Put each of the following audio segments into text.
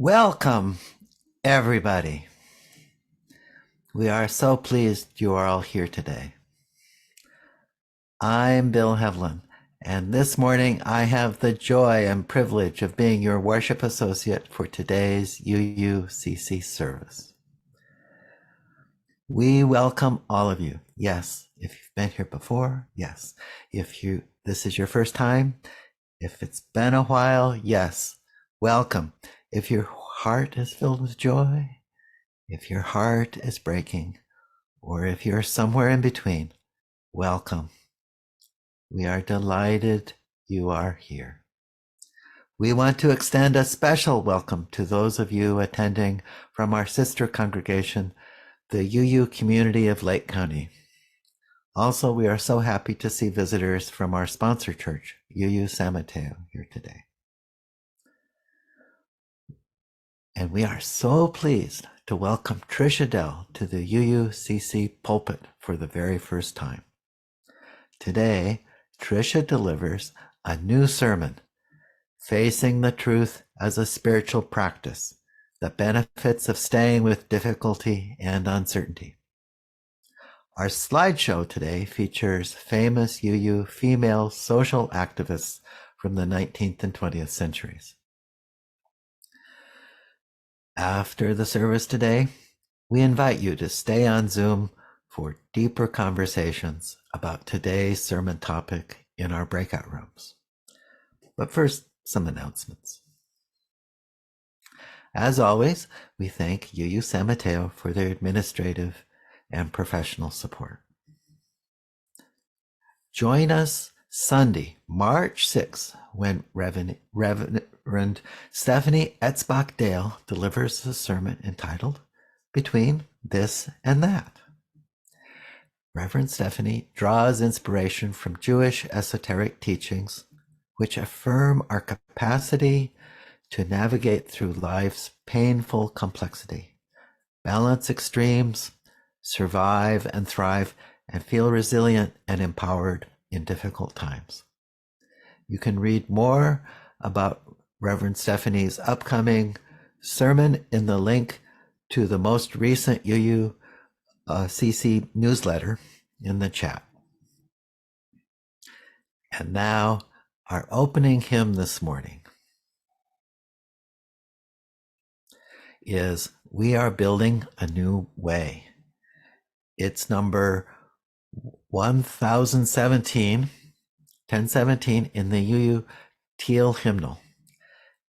Welcome, everybody. We are so pleased you are all here today. I'm Bill Hevlin, and this morning I have the joy and privilege of being your worship associate for today's UUCC service. We welcome all of you. Yes, if you've been here before, yes. If this is your first time, if it's been a while, yes, welcome. If your heart is filled with joy, if your heart is breaking, or if you're somewhere in between, welcome. We are delighted you are here. We want to extend a special welcome to those of you attending from our sister congregation, the UU community of Lake County. Also, we are so happy to see visitors from our sponsor church, UU San Mateo, here today. And we are so pleased to welcome Tricia Dell to the UUCC pulpit for the very first time. Today, Tricia delivers a new sermon, Facing the Truth as a Spiritual Practice, the Benefits of Staying with Difficulty and Uncertainty. Our slideshow today features famous UU female social activists from the 19th and 20th centuries. After the service today, we invite you to stay on Zoom for deeper conversations about today's sermon topic in our breakout rooms. But first, some announcements. As always, we thank UU San Mateo for their administrative and professional support. Join us Sunday, March 6th, when Reverend Stephanie Etzbach Dale delivers a sermon entitled Between This and That. Reverend Stephanie draws inspiration from Jewish esoteric teachings, which affirm our capacity to navigate through life's painful complexity, balance extremes, survive and thrive, and feel resilient and empowered in difficult times. You can read more about Reverend Stephanie's upcoming sermon in the link to the most recent UUCC newsletter in the chat. And now, our opening hymn this morning is We Are Building a New Way. It's number 1017 in the UU Teal Hymnal.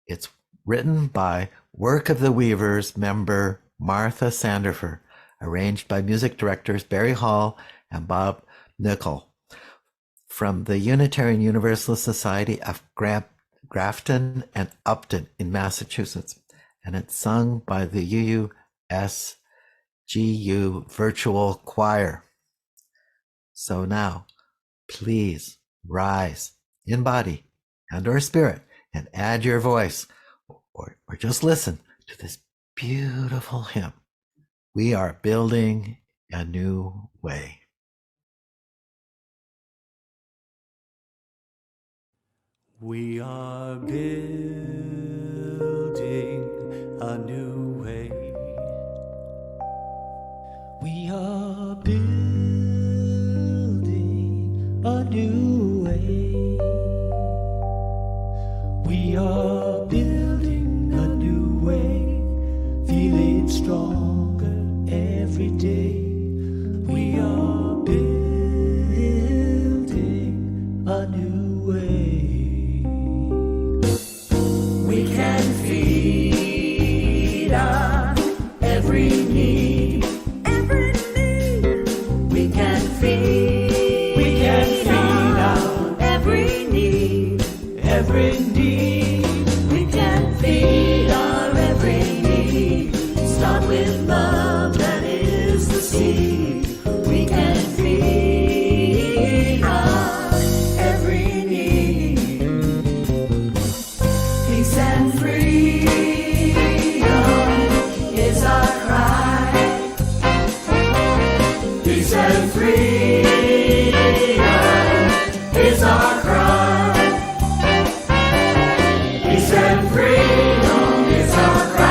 It's written by Work of the Weavers member Martha Sandifer, arranged by music directors Barry Hall and Bob Nickel from the Unitarian Universalist Society of Grafton and Upton in Massachusetts, and it's sung by the UUSGU Virtual Choir. So now, please rise in body and or spirit and add your voice or just listen to this beautiful hymn. We are building a new way. We are building a new way. We are building a new way. We are building a new way, feeling stronger every day. We are building a new way. We can feed on every need. Every need. We can feed. We can feed on every need. Every need. We can feed our every need. Start with love, that is the seed. We can feed our every need. Peace and freedom is our cry. Peace and freedom is our cry. Peace and freedom is our cry.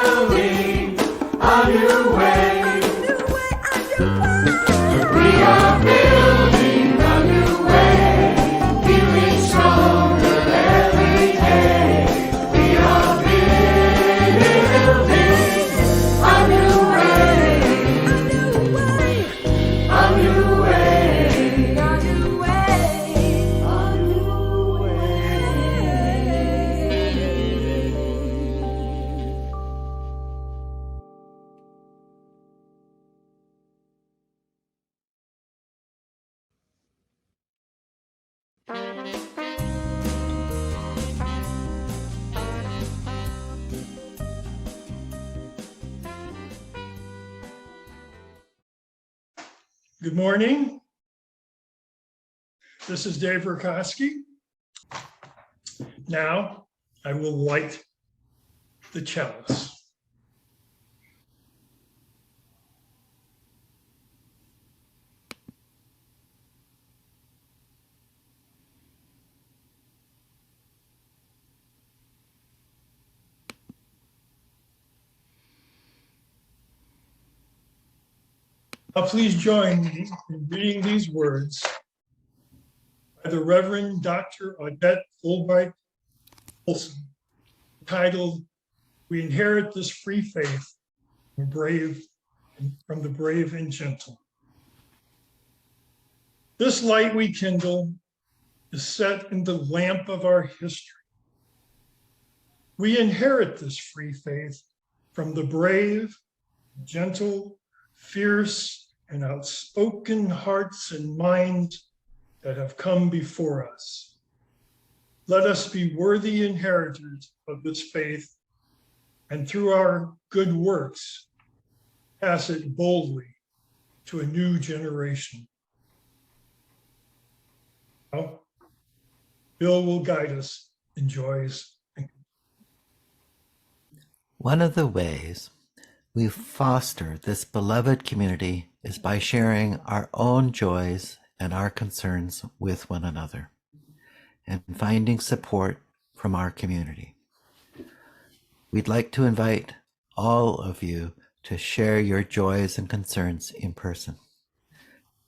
building a new way. We are building a new way, feeling stronger every day. We are building a new way, a new way, a new way, a new way. Good morning. This is Dave Rukoski. Now I will light the chalice. Now please join me in reading these words by the Reverend Dr. Odette Fulbright Olson, titled, "We Inherit This Free Faith from the Brave and Gentle." This light we kindle is set in the lamp of our history. We inherit this free faith from the brave, gentle, fierce, and outspoken hearts and minds that have come before us. Let us be worthy inheritors of this faith, and through our good works, pass it boldly to a new generation. Now, Bill will guide us in joys. One of the ways we foster this beloved community is by sharing our own joys and our concerns with one another and finding support from our community. We'd like to invite all of you to share your joys and concerns in person.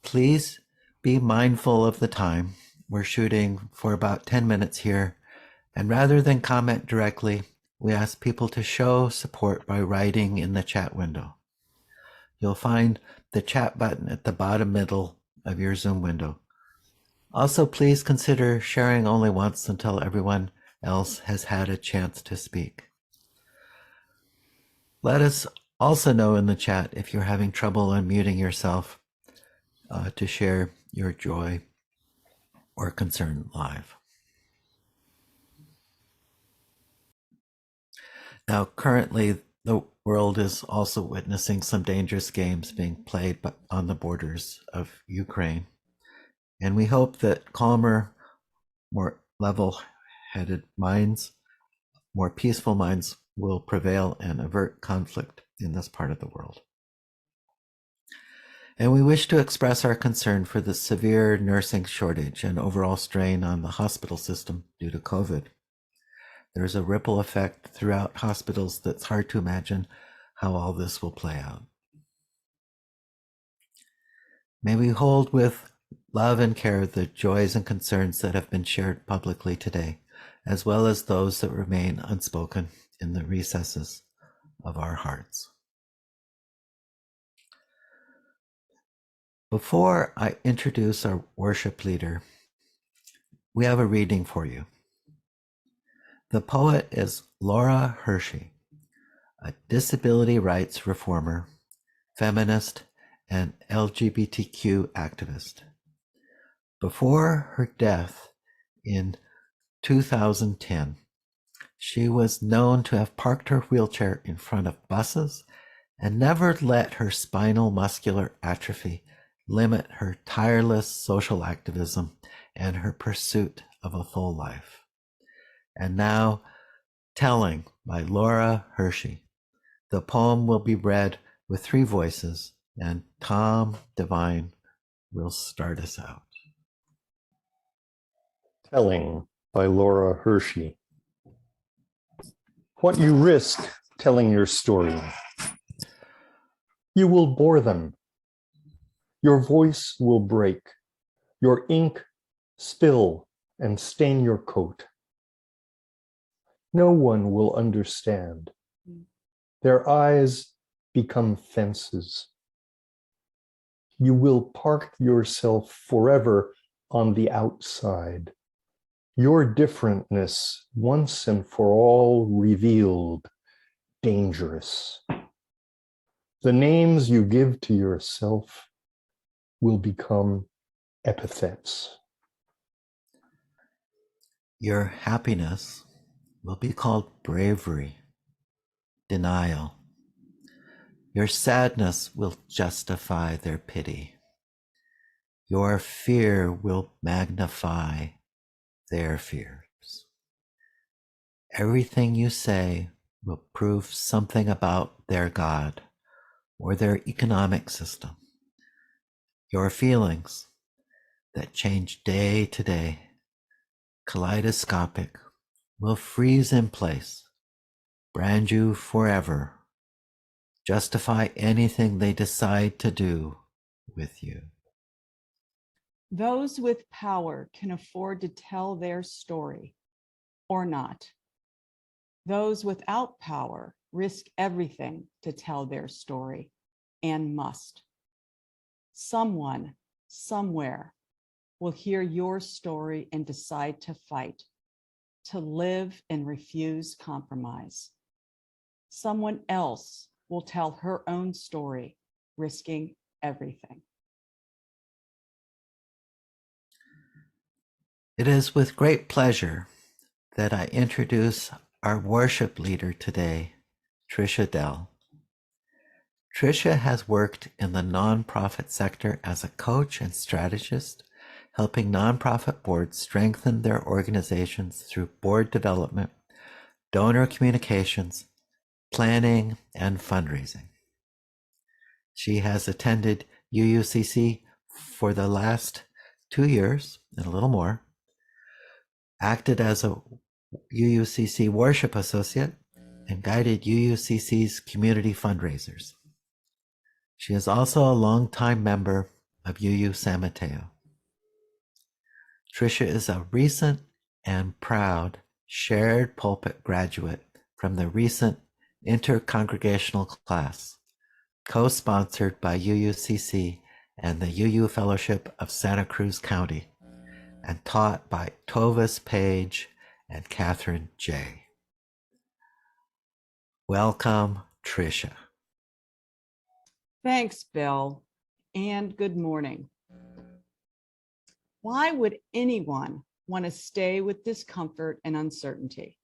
Please be mindful of the time. We're shooting for about 10 minutes here, and rather than comment directly, we ask people to show support by writing in the chat window. You'll find the chat button at the bottom middle of your Zoom window. Also, please consider sharing only once until everyone else has had a chance to speak. Let us also know in the chat if you're having trouble unmuting yourself to share your joy or concern live. Now, currently, the world is also witnessing some dangerous games being played on the borders of Ukraine. And we hope that calmer, more level-headed minds, more peaceful minds will prevail and avert conflict in this part of the world. And we wish to express our concern for the severe nursing shortage and overall strain on the hospital system due to COVID. There's a ripple effect throughout hospitals that's hard to imagine how all this will play out. May we hold with love and care the joys and concerns that have been shared publicly today, as well as those that remain unspoken in the recesses of our hearts. Before I introduce our worship leader, we have a reading for you. The poet is Laura Hershey, a disability rights reformer, feminist, and LGBTQ activist. Before her death in 2010, she was known to have parked her wheelchair in front of buses and never let her spinal muscular atrophy limit her tireless social activism and her pursuit of a full life. And now, Telling by Laura Hershey. The poem will be read with 3 voices, and Tom Devine will start us out. Telling by Laura Hershey. what you risk telling your story. You will bore them. Your voice will break. Your ink spill and stain your coat. No one will understand. Their eyes become fences. You will park yourself forever on the outside. Your differentness, once and for all revealed, dangerous. The names you give to yourself will become epithets. Your happiness will be called bravery, denial. Your sadness will justify their pity. Your fear will magnify their fears. Everything you say will prove something about their God or their economic system. Your feelings that change day to day, kaleidoscopic, will freeze in place, brand you forever, justify anything they decide to do with you. Those with power can afford to tell their story or not. Those without power risk everything to tell their story and must. Someone, somewhere, will hear your story and decide to fight, to live and refuse compromise. Someone else will tell her own story, risking everything. It is with great pleasure that I introduce our worship leader today, Tricia Dell. Tricia has worked in the nonprofit sector as a coach and strategist, helping nonprofit boards strengthen their organizations through board development, donor communications, planning, and fundraising. She has attended UUCC for the last 2 years and a little more, acted as a UUCC worship associate, and guided UUCC's community fundraisers. She is also a longtime member of UU San Mateo. Tricia is a recent and proud shared pulpit graduate from the recent intercongregational class, co-sponsored by UUCC and the UU Fellowship of Santa Cruz County, and taught by Tovis Page and Catherine J. Welcome, Tricia. Thanks, Bill, and good morning. Why would anyone want to stay with discomfort and uncertainty,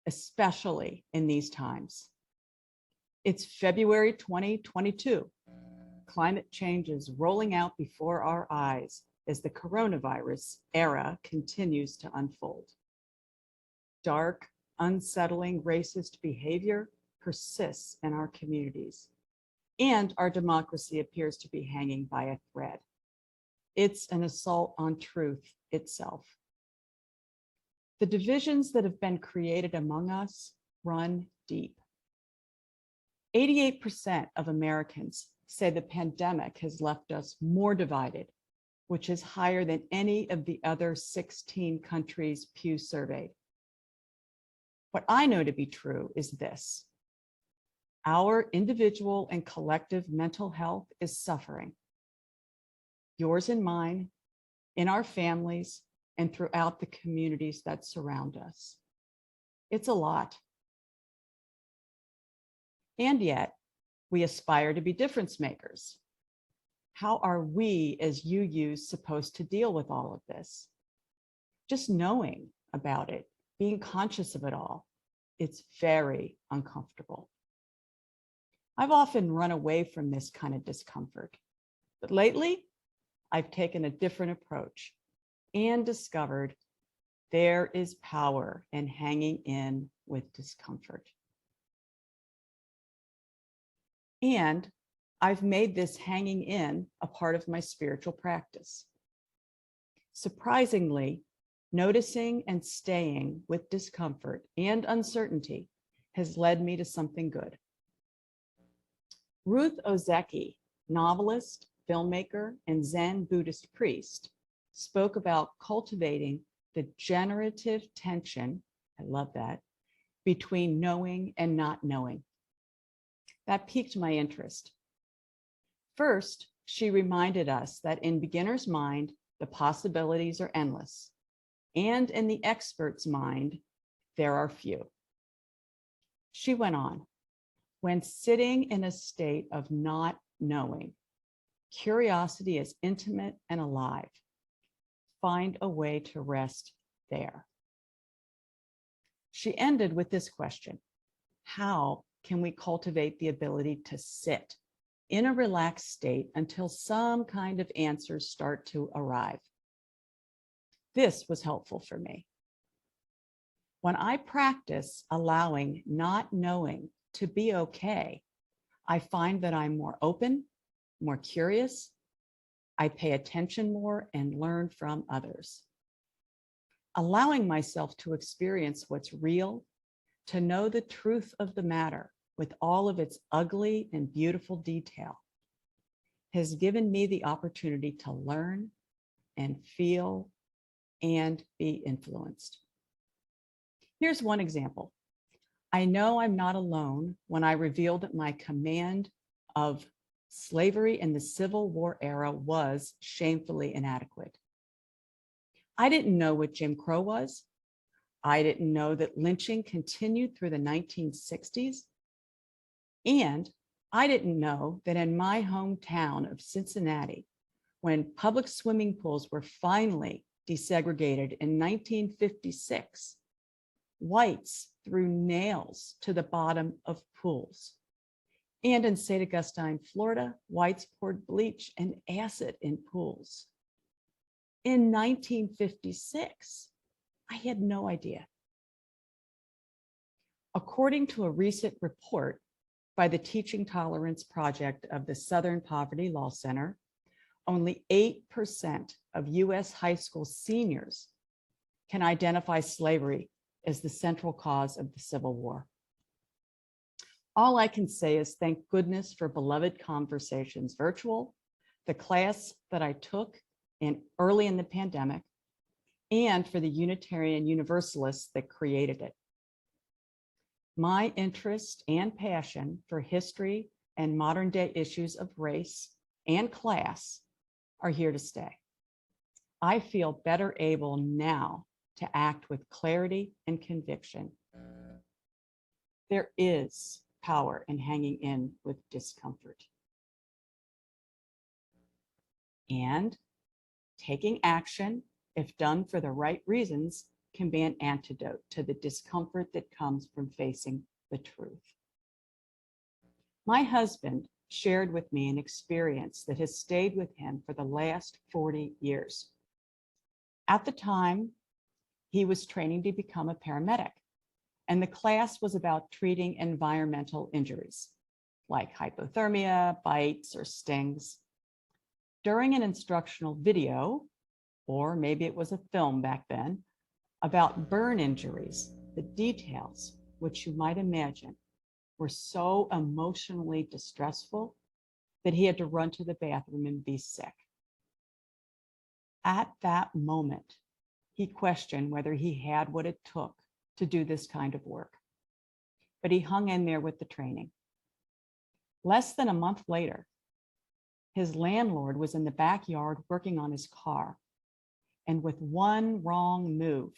especially in these times? It's February 2022. Climate change is rolling out before our eyes as the coronavirus era continues to unfold. Dark, unsettling racist behavior persists in our communities, and our democracy appears to be hanging by a thread. It's an assault on truth itself. The divisions that have been created among us run deep. 88% of Americans say the pandemic has left us more divided, which is higher than any of the other 16 countries Pew surveyed. What I know to be true is this: our individual and collective mental health is suffering. Yours and mine, in our families, and throughout the communities that surround us. It's a lot. And yet, we aspire to be difference makers. How are we as UUs supposed to deal with all of this? Just knowing about it, being conscious of it all, it's very uncomfortable. I've often run away from this kind of discomfort, but lately, I've taken a different approach and discovered there is power in hanging in with discomfort. And I've made this hanging in a part of my spiritual practice. Surprisingly, noticing and staying with discomfort and uncertainty has led me to something good. Ruth Ozeki, novelist, filmmaker, and Zen Buddhist priest, spoke about cultivating the generative tension, I love that, between knowing and not knowing. That piqued my interest. First, she reminded us that in beginner's mind, the possibilities are endless, and in the expert's mind, there are few. She went on, when sitting in a state of not knowing, curiosity is intimate and alive. Find a way to rest there. She ended with this question: how can we cultivate the ability to sit in a relaxed state until some kind of answers start to arrive? This was helpful for me. When I practice allowing not knowing to be okay, I find that I'm more open, more curious. I pay attention more and learn from others. Allowing myself to experience what's real, to know the truth of the matter with all of its ugly and beautiful detail, has given me the opportunity to learn and feel and be influenced. Here's one example. I know I'm not alone when I revealed that my command of slavery in the Civil War era was shamefully inadequate. I didn't know what Jim Crow was. I didn't know that lynching continued through the 1960s. And I didn't know that in my hometown of Cincinnati, when public swimming pools were finally desegregated in 1956, whites threw nails to the bottom of pools. And in St. Augustine, Florida, whites poured bleach and acid in pools. In 1956, I had no idea. According to a recent report by the Teaching Tolerance Project of the Southern Poverty Law Center, only 8% of US high school seniors can identify slavery as the central cause of the Civil War. All I can say is thank goodness for beloved conversations virtual, the class that I took early in the pandemic, and for the Unitarian Universalists that created it. My interest and passion for history and modern day issues of race and class are here to stay. I feel better able now to act with clarity and conviction. There is power in hanging in with discomfort. And taking action, if done for the right reasons, can be an antidote to the discomfort that comes from facing the truth. My husband shared with me an experience that has stayed with him for the last 40 years. At the time, he was training to become a paramedic, and the class was about treating environmental injuries like hypothermia, bites, or stings. During an instructional video, or maybe it was a film back then, about burn injuries, the details, which you might imagine, were so emotionally distressful that he had to run to the bathroom and be sick. At that moment, he questioned whether he had what it took to do this kind of work, but he hung in there with the training. Less than a month later, his landlord was in the backyard working on his car, and with one wrong move,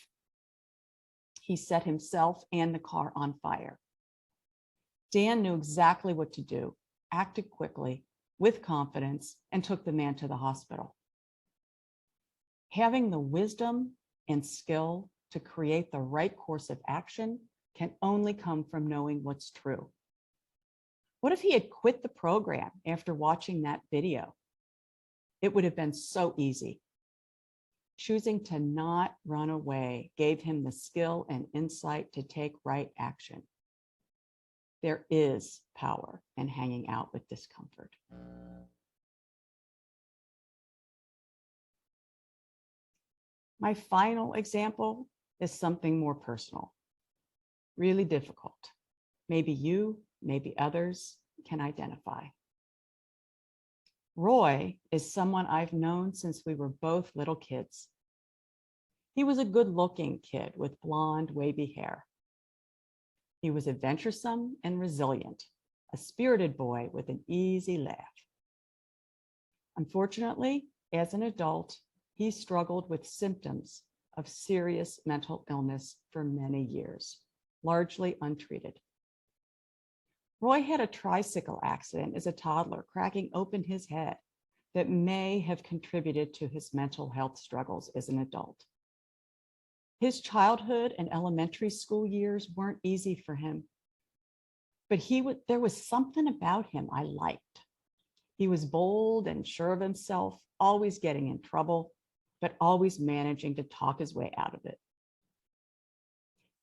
he set himself and the car on fire. Dan knew exactly what to do, acted quickly, with confidence, and took the man to the hospital. Having the wisdom and skill to create the right course of action can only come from knowing what's true. What if he had quit the program after watching that video? It would have been so easy. Choosing to not run away gave him the skill and insight to take right action. There is power in hanging out with discomfort. My final example is something more personal, really difficult. maybe you, maybe others can identify. Roy is someone I've known since we were both little kids. He was a good-looking kid with blonde, wavy hair. He was adventuresome and resilient, a spirited boy with an easy laugh. Unfortunately, as an adult, he struggled with symptoms of serious mental illness for many years, largely untreated. Roy had a tricycle accident as a toddler, cracking open his head, that may have contributed to his mental health struggles as an adult. His childhood and elementary school years weren't easy for him, but there was something about him I liked. He was bold and sure of himself, always getting in trouble, but always managing to talk his way out of it.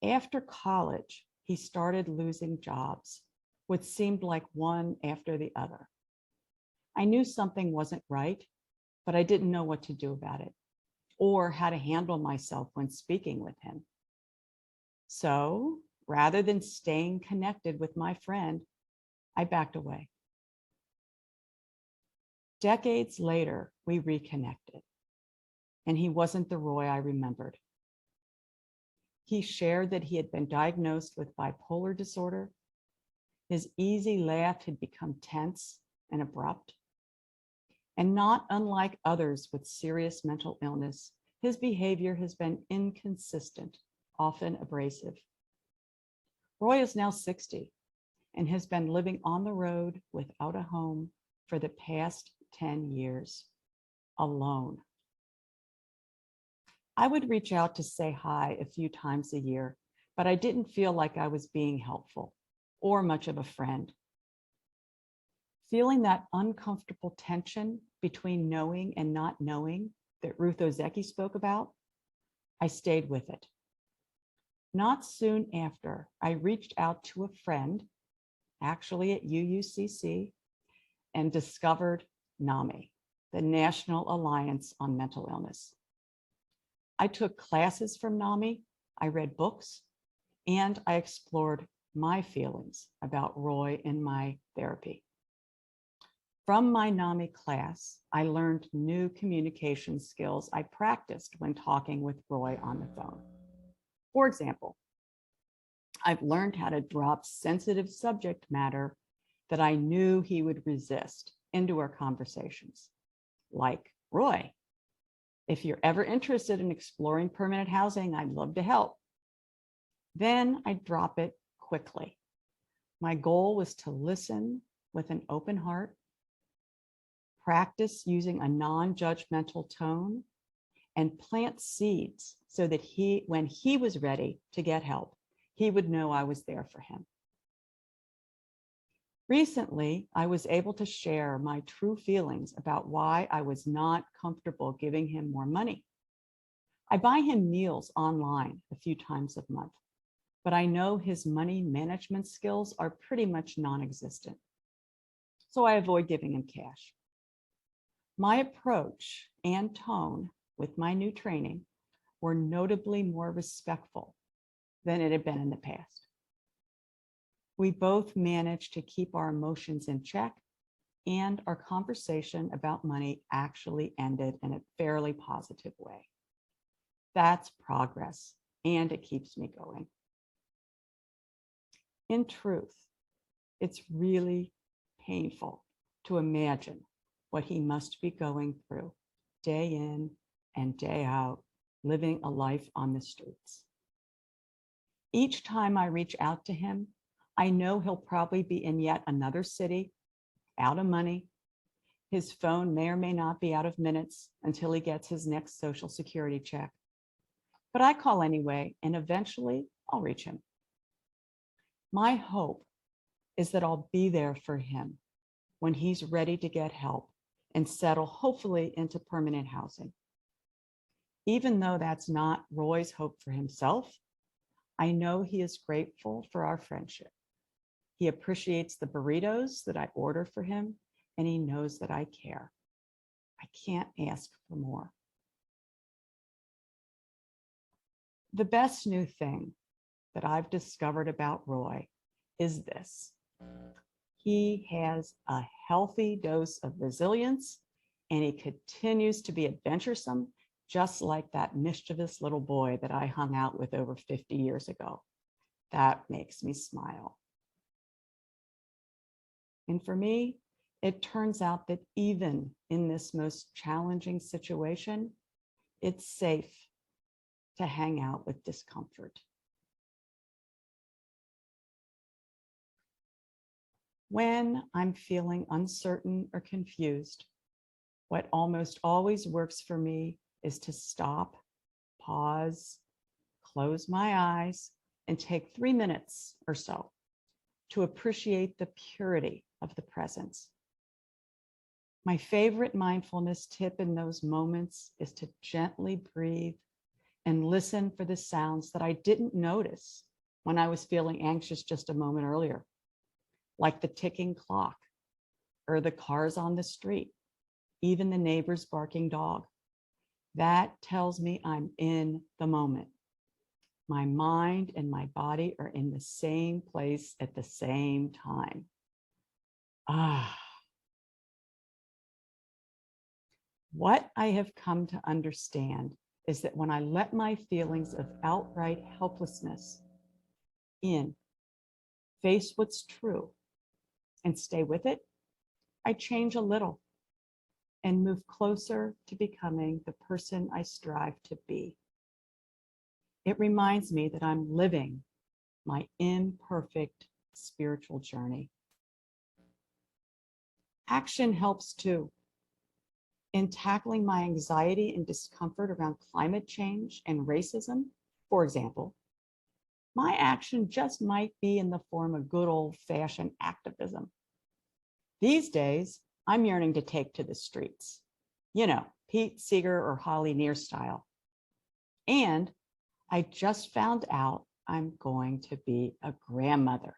After college, he started losing jobs, what seemed like one after the other. I knew something wasn't right, but I didn't know what to do about it or how to handle myself when speaking with him. So rather than staying connected with my friend, I backed away. Decades later, we reconnected, and he wasn't the Roy I remembered. He shared that he had been diagnosed with bipolar disorder. His easy laugh had become tense and abrupt. And not unlike others with serious mental illness, his behavior has been inconsistent, often abrasive. Roy is now 60 and has been living on the road without a home for the past 10 years, alone. I would reach out to say hi a few times a year, but I didn't feel like I was being helpful or much of a friend. Feeling that uncomfortable tension between knowing and not knowing that Ruth Ozeki spoke about, I stayed with it. Not soon after, I reached out to a friend, actually at UUCC, and discovered NAMI, the National Alliance on Mental Illness. I took classes from NAMI, I read books, and I explored my feelings about Roy in my therapy. From my NAMI class, I learned new communication skills I practiced when talking with Roy on the phone. For example, I've learned how to drop sensitive subject matter that I knew he would resist into our conversations. Like, Roy, if you're ever interested in exploring permanent housing, I'd love to help. Then I drop it quickly. My goal was to listen with an open heart, practice using a non-judgmental tone, and plant seeds so that when he was ready to get help, he would know I was there for him. Recently, I was able to share my true feelings about why I was not comfortable giving him more money. I buy him meals online a few times a month, but I know his money management skills are pretty much non-existent. So I avoid giving him cash. My approach and tone with my new training were notably more respectful than it had been in the past. We both managed to keep our emotions in check, and our conversation about money actually ended in a fairly positive way. That's progress, and it keeps me going. In truth, it's really painful to imagine what he must be going through day in and day out, living a life on the streets. Each time I reach out to him, I know he'll probably be in yet another city, out of money. His phone may or may not be out of minutes until he gets his next Social Security check. But I call anyway, and eventually I'll reach him. My hope is that I'll be there for him when he's ready to get help and settle, hopefully, into permanent housing. Even though that's not Roy's hope for himself, I know he is grateful for our friendship. He appreciates the burritos that I order for him, and he knows that I care. I can't ask for more. The best new thing that I've discovered about Roy is this: he has a healthy dose of resilience, and he continues to be adventuresome, just like that mischievous little boy that I hung out with over 50 years ago. That makes me smile. And for me, it turns out that even in this most challenging situation, it's safe to hang out with discomfort. When I'm feeling uncertain or confused, what almost always works for me is to stop, pause, close my eyes, and take 3 minutes or so to appreciate the purity of the presence. My favorite mindfulness tip in those moments is to gently breathe and listen for the sounds that I didn't notice when I was feeling anxious just a moment earlier, like the ticking clock or the cars on the street, even the neighbor's barking dog. That tells me I'm in the moment. My mind and my body are in the same place at the same time. What I have come to understand is that when I let my feelings of outright helplessness in, face what's true, and stay with it, I change a little and move closer to becoming the person I strive to be. It reminds me that I'm living my imperfect spiritual journey. Action helps too. In tackling my anxiety and discomfort around climate change and racism, for example, my action just might be in the form of good old-fashioned activism. These days, I'm yearning to take to the streets, Pete Seeger or Holly Near style. And I just found out I'm going to be a grandmother.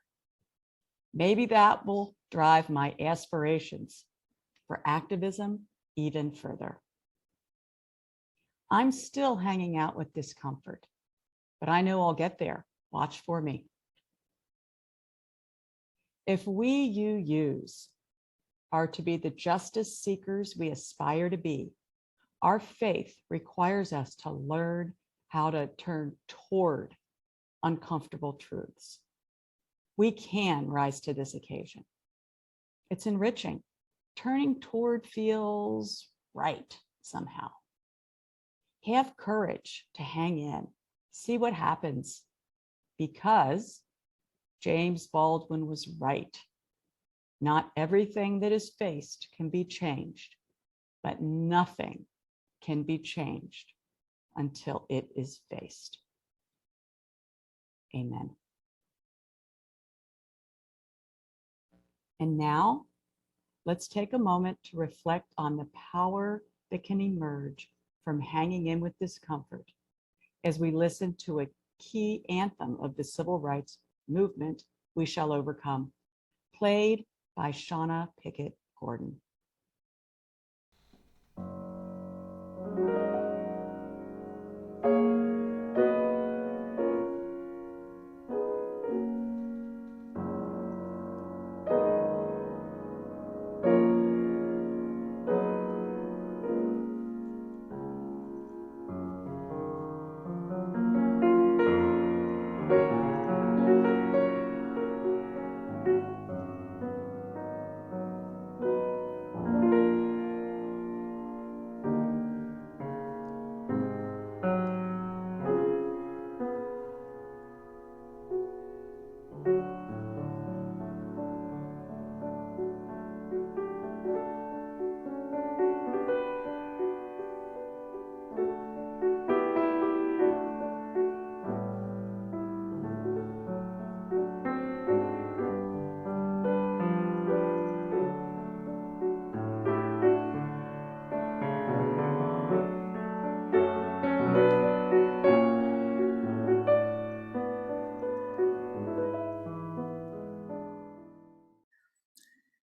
Maybe that will drive my aspirations for activism even further. I'm still hanging out with discomfort, but I know I'll get there. Watch for me. If we UUs are to be the justice seekers we aspire to be, our faith requires us to learn how to turn toward uncomfortable truths. We can rise to this occasion. It's enriching. Turning toward feels right somehow. Have courage to hang in, see what happens, because James Baldwin was right. Not everything that is faced can be changed, but nothing can be changed until it is faced. Amen. And now, let's take a moment to reflect on the power that can emerge from hanging in with discomfort as we listen to a key anthem of the civil rights movement, We Shall Overcome, played by Shauna Pickett Gordon.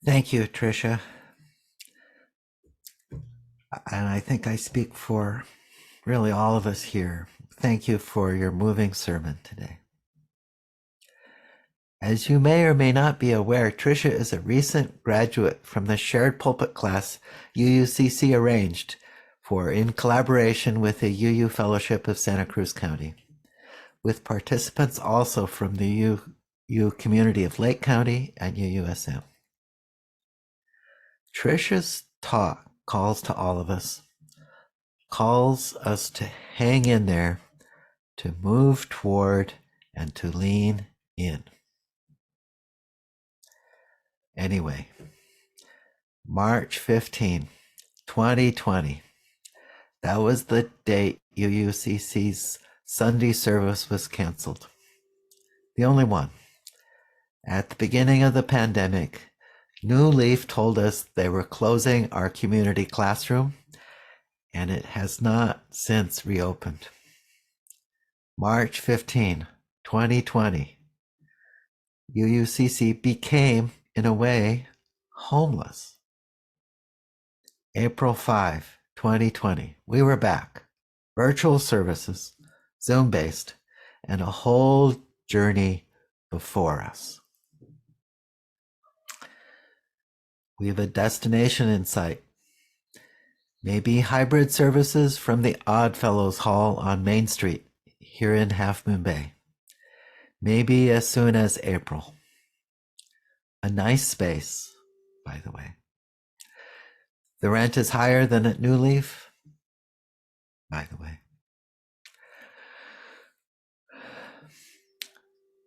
Thank you, Tricia. And I think I speak for really all of us here. Thank you for your moving sermon today. As you may or may not be aware, Tricia is a recent graduate from the shared pulpit class UUCC arranged for in collaboration with the UU Fellowship of Santa Cruz County, with participants also from the UU community of Lake County and UUSM. Tricia's talk calls to all of us, calls us to hang in there, to move toward, and to lean in. Anyway, March 15, 2020. That was the date UUCC's Sunday service was canceled. The only one. At the beginning of the pandemic, New Leaf told us they were closing our community classroom, and it has not since reopened. March 15, 2020, UUCC became, in a way, homeless. April 5, 2020, we were back. Virtual services, Zoom-based, and a whole journey before us. We have a destination in sight. Maybe hybrid services from the Oddfellows Hall on Main Street here in Half Moon Bay. Maybe as soon as April. A nice space, by the way. The rent is higher than at New Leaf, by the way.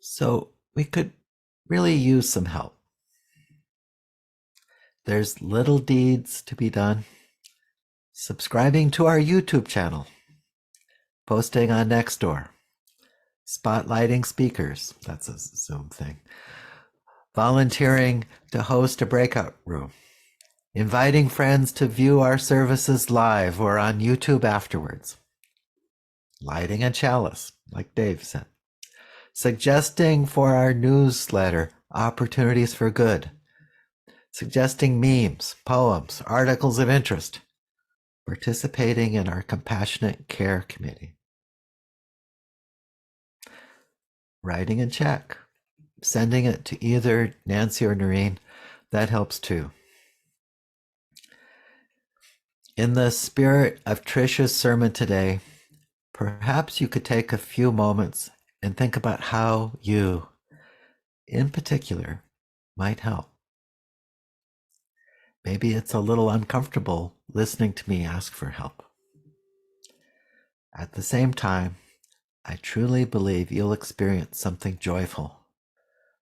So we could really use some help. There's little deeds to be done. Subscribing to our YouTube channel, posting on Nextdoor, spotlighting speakers, that's a Zoom thing, volunteering to host a breakout room, inviting friends to view our services live or on YouTube afterwards, lighting a chalice, like Dave said, suggesting for our newsletter opportunities for good, suggesting memes, poems, articles of interest, participating in our compassionate care committee, writing a check, sending it to either Nancy or Noreen, that helps too. In the spirit of Tricia's sermon today, perhaps you could take a few moments and think about how you, in particular, might help. Maybe it's a little uncomfortable listening to me ask for help. At the same time, I truly believe you'll experience something joyful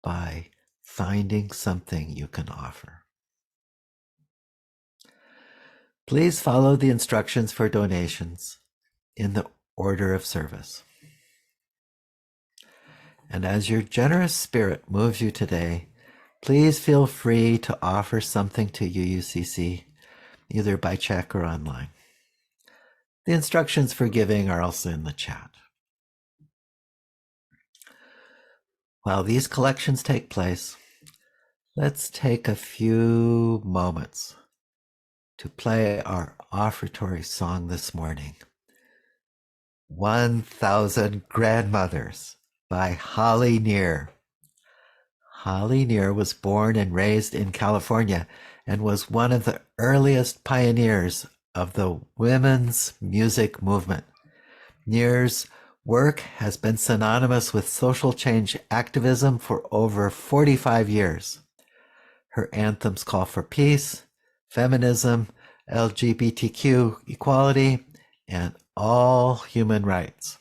by finding something you can offer. Please follow the instructions for donations in the order of service. And as your generous spirit moves you today, please feel free to offer something to UUCC, either by check or online. The instructions for giving are also in the chat. While these collections take place, let's take a few moments to play our offertory song this morning, 1,000 Grandmothers by Holly Near. Holly Near was born and raised in California and was one of the earliest pioneers of the women's music movement. Near's work has been synonymous with social change activism for over 45 years. Her anthems call for peace, feminism, LGBTQ equality, and all human rights.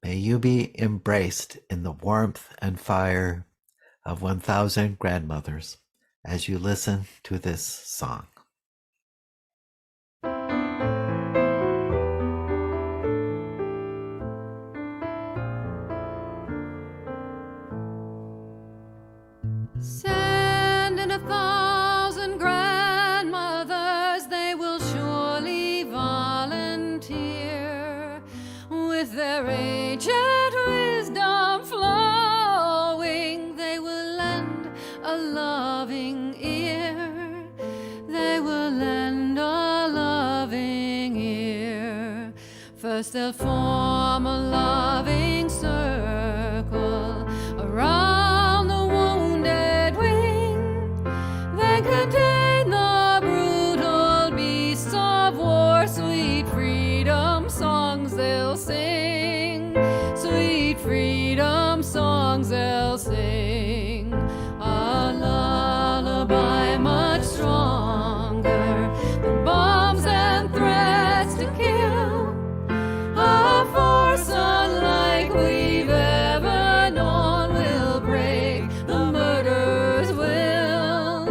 May you be embraced in the warmth and fire of 1,000 grandmothers as you listen to this song. Send in 1,000 grandmothers, they will surely volunteer with their aged wisdom flowing. They will lend a loving ear. They will lend a loving ear. First they'll form a loving circle around sweet freedom songs they'll sing, a lullaby much stronger than bombs and threats to kill, a force unlike we've ever known will break the murderer's will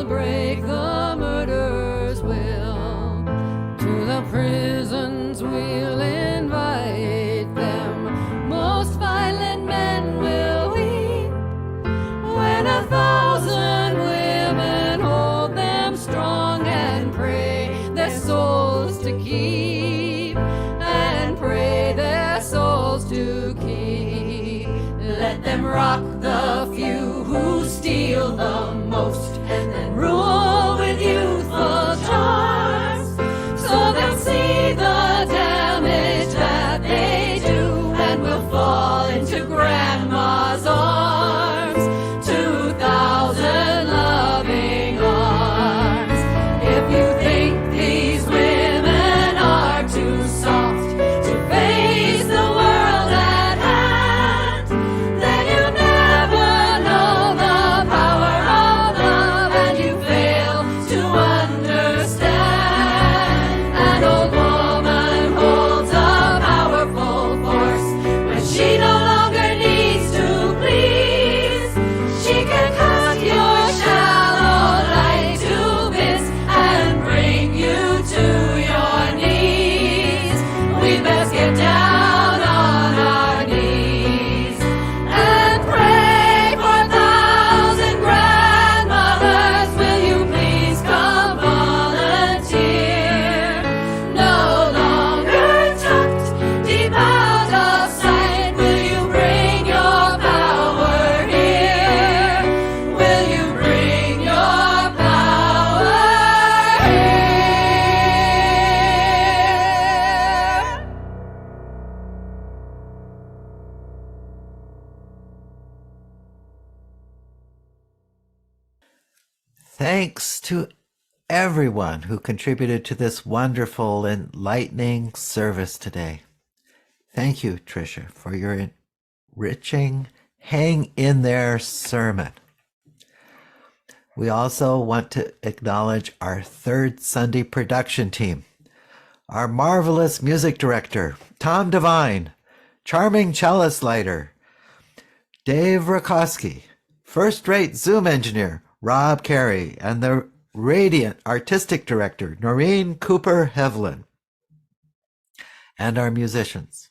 break the murderer's will. To the prisons we'll invite them, most violent men will weep, when 1,000 women hold them strong and pray their souls to keep, and pray their souls to keep. Let them rock the few who steal the most, and then rule with youthful charms, so they'll see the damage that they do, and will fall into grandma's arms, 2,000 loving arms. If you think these women are too soft to face the world at hand, then you never know the power of love, and you fail to understand. An old woman holds a powerful force when she no longer needs to please. She can cut your shallow life to bits and bring you to your knees. We best get down on our knees and pray for 1,000 grandmothers. Will you please come volunteer? No longer tucked deep out of sight. Will you bring your power here? Will you bring your power here? Thanks to everyone who contributed to this wonderful, enlightening service today. Thank you, Tricia, for your enriching, hang in there sermon. We also want to acknowledge our third Sunday production team, our marvelous music director, Tom Devine, charming chalice lighter, Dave Rakowski, first-rate Zoom engineer, Rob Carey, and the radiant artistic director, Noreen Cooper Hevlin, and our musicians.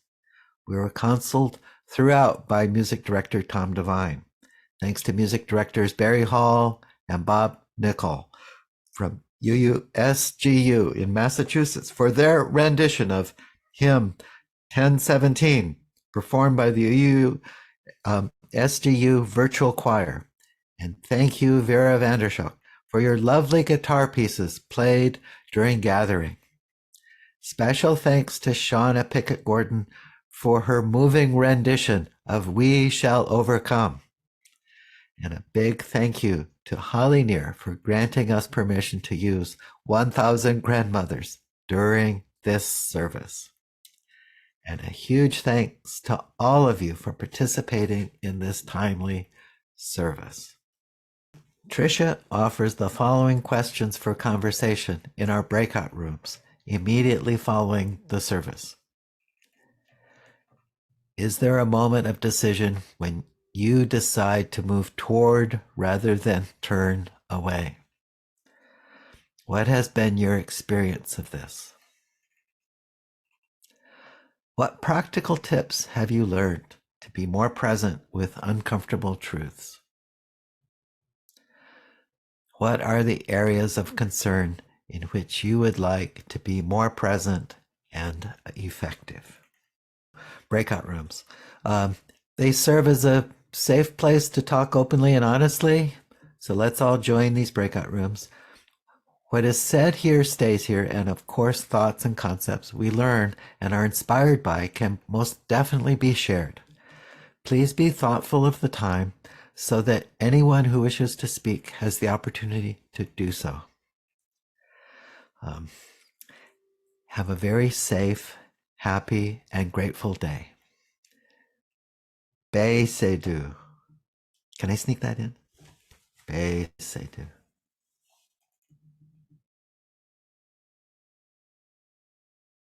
We were counseled throughout by music director Tom Devine. Thanks to music directors Barry Hall and Bob Nicol from UUSGU in Massachusetts for their rendition of hymn 1017, performed by the UUSGU Virtual Choir. And thank you, Vera Vandershoek, for your lovely guitar pieces played during gathering. Special thanks to Shauna Pickett-Gordon for her moving rendition of We Shall Overcome. And a big thank you to Holly Neer for granting us permission to use 1,000 grandmothers during this service. And a huge thanks to all of you for participating in this timely service. Tricia offers the following questions for conversation in our breakout rooms immediately following the service. Is there a moment of decision when you decide to move toward rather than turn away? What has been your experience of this? What practical tips have you learned to be more present with uncomfortable truths? What are the areas of concern in which you would like to be more present and effective? Breakout rooms. They serve as a safe place to talk openly and honestly. So let's all join these breakout rooms. What is said here stays here, and of course, thoughts and concepts we learn and are inspired by can most definitely be shared. Please be thoughtful of the time so that anyone who wishes to speak has the opportunity to do so. Have a very safe, happy, and grateful day. Baissez-du. Can I sneak that in? Baissez-du.